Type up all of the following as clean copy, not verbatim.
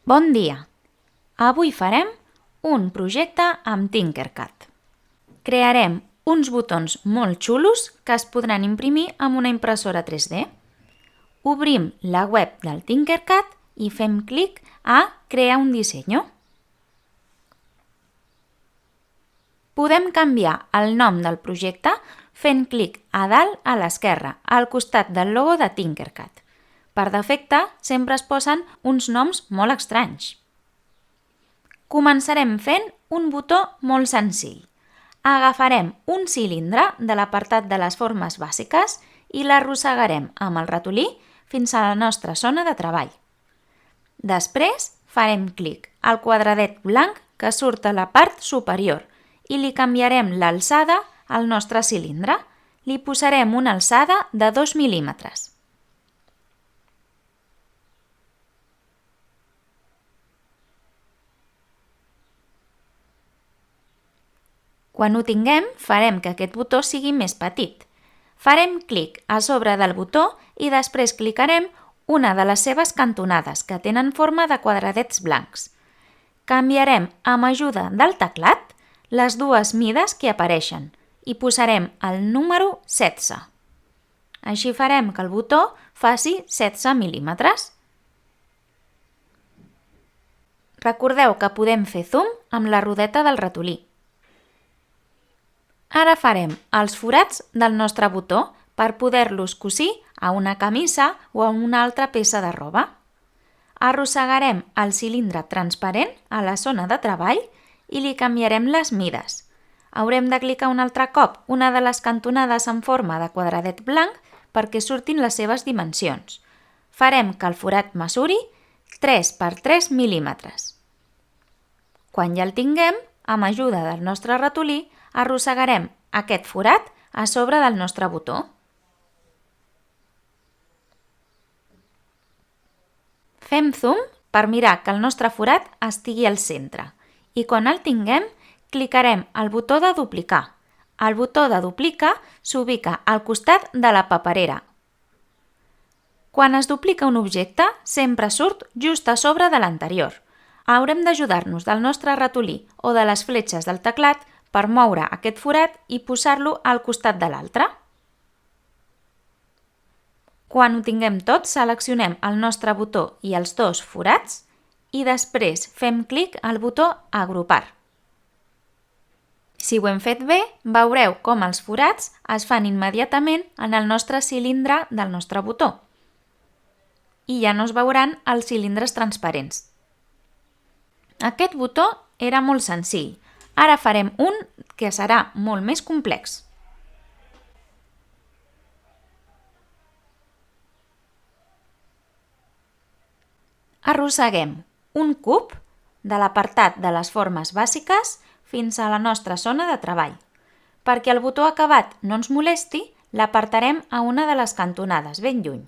Bon dia! Avui farem un projecte amb Tinkercad. Crearem uns botons molt xulos que es podran imprimir amb una impressora 3D. Obrim la web del Tinkercad i fem clic a Crear un disseny. Podem canviar el nom del projecte fent clic a dalt a l'esquerra, al costat del logo de Tinkercad. Per defecte, sempre es posen uns noms molt estranys. Començarem fent un botó molt senzill. Agafarem un cilindre de l'apartat de les formes bàsiques i l'arrossegarem amb el ratolí fins a la nostra zona de treball. Després farem clic al quadradet blanc que surt a la part superior i li canviarem l'alçada al nostre cilindre. Li posarem una alçada de 2 mil·límetres. Quan ho tinguem, farem que aquest botó sigui més petit. Farem clic a sobre del botó i després clicarem una de les seves cantonades, que tenen forma de quadradets blancs. Canviarem, amb ajuda del teclat, les dues mides que apareixen i posarem el número 16. Així farem que el botó faci 16 mil·límetres. Recordeu que podem fer zoom amb la rodeta del ratolí. Ara farem els forats del nostre botó per poder-los cosir a una camisa o a una altra peça de roba. Arrossegarem el cilindre transparent a la zona de treball i li canviarem les mides. Haurem de clicar un altre cop una de les cantonades en forma de quadradet blanc perquè surtin les seves dimensions. Farem que el forat mesuri 3 per 3 mil·límetres. Quan ja el tinguem, amb ajuda del nostre ratolí, arrossegarem aquest forat a sobre del nostre botó. Fem zoom per mirar que el nostre forat estigui al centre i quan el tinguem, clicarem al botó de duplicar. El botó de duplicar s'ubica al costat de la paperera. Quan es duplica un objecte, sempre surt just a sobre de l'anterior. Haurem d'ajudar-nos del nostre ratolí o de les fletxes del teclat per moure aquest forat i posar-lo al costat de l'altre. Quan ho tinguem tot, seleccionem el nostre botó i els dos forats i després fem clic al botó Agrupar. Si ho hem fet bé, veureu com els forats es fan immediatament en el nostre cilindre del nostre botó i ja no es veuran els cilindres transparents. Aquest botó era molt senzill. Ara farem un que serà molt més complex. Arrosseguem un cub de l'apartat de les formes bàsiques fins a la nostra zona de treball. Perquè el botó acabat no ens molesti, l'apartarem a una de les cantonades, ben lluny.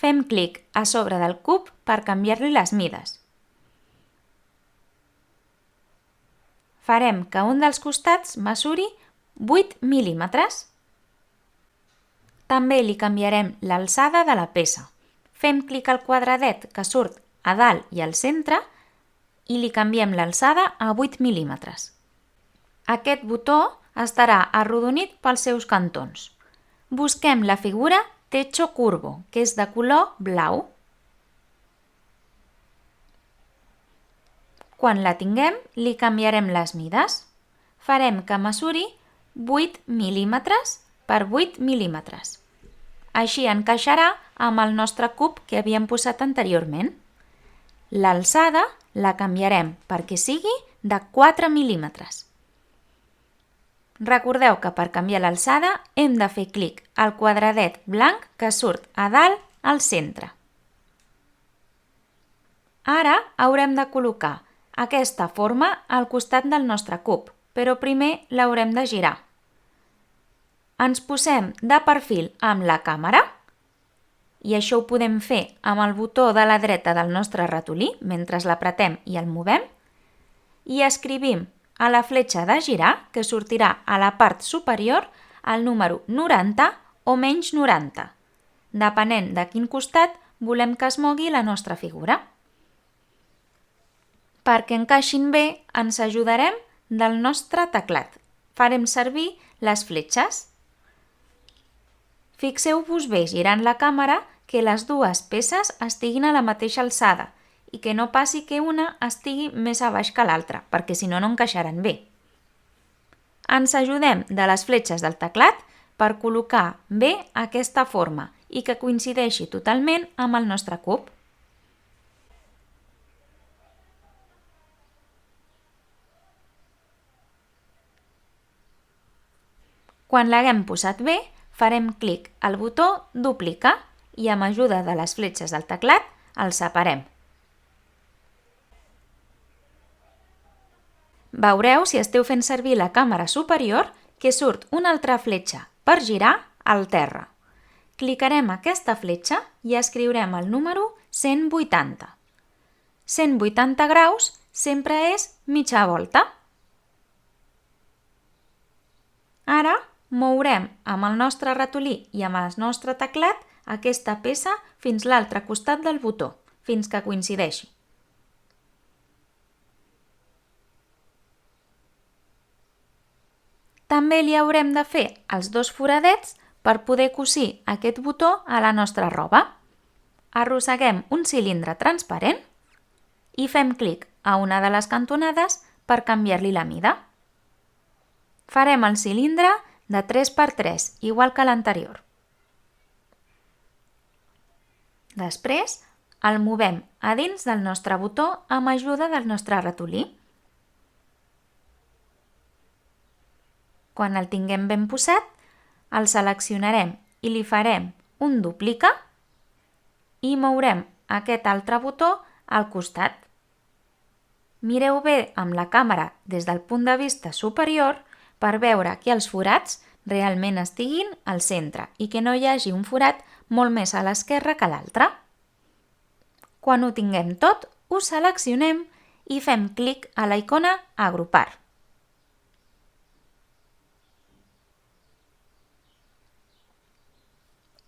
Fem clic a sobre del cub per canviar-li les mides. Farem que un dels costats mesuri 8 mil·límetres. També li canviarem l'alçada de la peça. Fem clic al quadradet que surt a dalt i al centre i li canviem l'alçada a 8 mil·límetres. Aquest botó estarà arrodonit pels seus cantons. Busquem la figura Techo curvo, que és de color blau. Quan la tinguem, li canviarem les mides. Farem que mesuri 8 mil·límetres per 8 mil·límetres. Així encaixarà amb el nostre cub que havíem posat anteriorment. L'alçada la canviarem perquè sigui de 4 mil·límetres. Recordeu que per canviar l'alçada hem de fer clic al quadradet blanc que surt a dalt al centre. Ara haurem de col·locar aquesta forma al costat del nostre cub, però primer l'haurem de girar. Ens posem de perfil amb la càmera i això ho podem fer amb el botó de la dreta del nostre ratolí mentre l'apretem i el movem i escrivim a la fletxa de girar, que sortirà a la part superior, el número 90 o menys 90, depenent de quin costat volem que es mogui la nostra figura. Perquè encaixin bé, ens ajudarem del nostre teclat. Farem servir les fletxes. Fixeu-vos bé, girant la càmera, que les dues peces estiguin a la mateixa alçada i que no passi que una estigui més a baix que l'altra, perquè si no, no encaixaran bé. Ens ajudem de les fletxes del teclat per col·locar bé aquesta forma i que coincideixi totalment amb el nostre cub. Quan l'haguem posat bé, farem clic al botó Duplicar i amb ajuda de les fletxes del teclat el separem. Veureu, si esteu fent servir la càmera superior, que surt una altra fletxa per girar al terra. Clicarem aquesta fletxa i escriurem el número 180. 180 graus sempre és mitja volta. Ara mourem amb el nostre ratolí i amb el nostre teclat aquesta peça fins l'altre costat del botó, fins que coincideixi. També li haurem de fer els dos foradets per poder cosir aquest botó a la nostra roba. Arrosseguem un cilindre transparent i fem clic a una de les cantonades per canviar-li la mida. Farem el cilindre de 3x3, igual que l'anterior. Després el movem a dins del nostre botó amb ajuda del nostre ratolí. Quan el tinguem ben posat, el seleccionarem i li farem un duplica i mourem aquest altre botó al costat. Mireu bé amb la càmera des del punt de vista superior per veure que els forats realment estiguin al centre i que no hi hagi un forat molt més a l'esquerra que l'altre. Quan ho tinguem tot, ho seleccionem i fem clic a la icona Agrupar.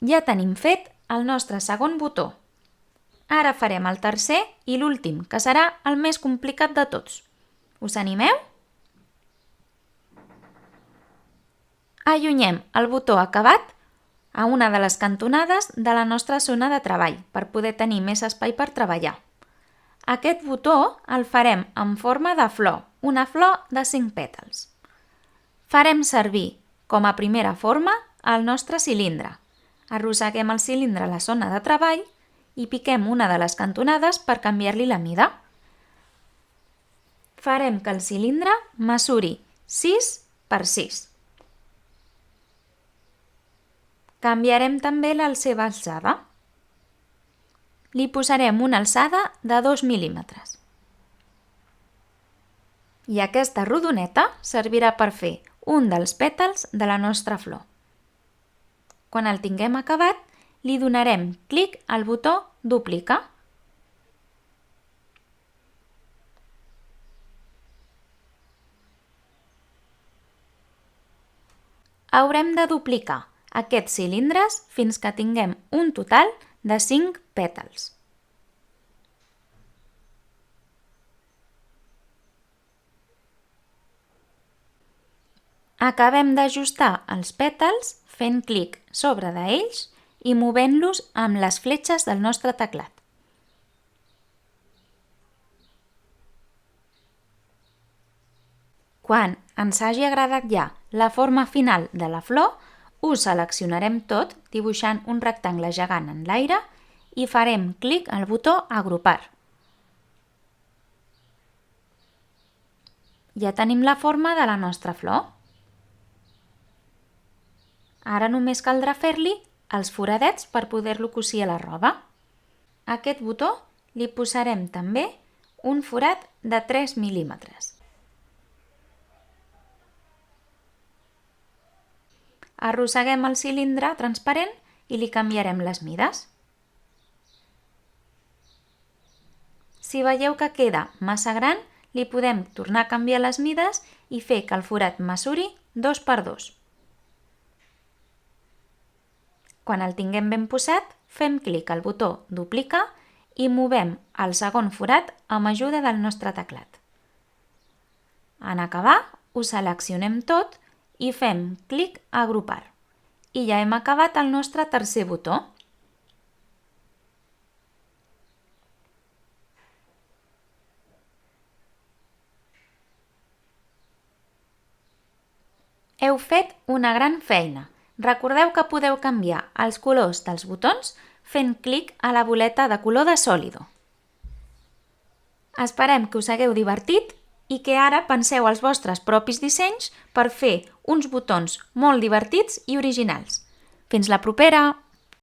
Ja tenim fet el nostre segon botó. Ara farem el tercer i l'últim, que serà el més complicat de tots. Us animeu? Allunyem el botó acabat a una de les cantonades de la nostra zona de treball per poder tenir més espai per treballar. Aquest botó el farem en forma de flor, una flor de 5 pètals. Farem servir com a primera forma el nostre cilindre. Arrosseguem el cilindre a la zona de treball i piquem una de les cantonades per canviar-li la mida. Farem que el cilindre mesuri 6x6. Canviarem també la seva alçada. Li posarem una alçada de 2 mil·límetres. I aquesta rodoneta servirà per fer un dels pètals de la nostra flor. Quan el tinguem acabat, li donarem clic al botó Duplicar. Haurem de duplicar aquests cilindres fins que tinguem un total de 5 pètals. Acabem d'ajustar els pètals fent clic sobre d'ells i movent-los amb les fletxes del nostre teclat. Quan ens hagi agradat ja la forma final de la flor, ho seleccionarem tot dibuixant un rectangle gegant en l'aire i farem clic al botó Agrupar. Ja tenim la forma de la nostra flor. Ara només caldrà fer-li els foradets per poder-lo cosir a la roba. A aquest botó li posarem també un forat de 3 mil·límetres. Arrosseguem el cilindre transparent i li canviarem les mides. Si veieu que queda massa gran, li podem tornar a canviar les mides i fer que el forat mesuri 2x2. Quan el tinguem ben posat, fem clic al botó Duplicar i movem el segon forat amb ajuda del nostre teclat. En acabar, ho seleccionem tot i fem clic a Agrupar. I ja hem acabat el nostre tercer botó. Heu fet una gran feina. Recordeu que podeu canviar els colors dels botons fent clic a la boleta de color de Sólido. Esperem que us hagueu divertit i que ara penseu els vostres propis dissenys per fer uns botons molt divertits i originals. Fins la propera!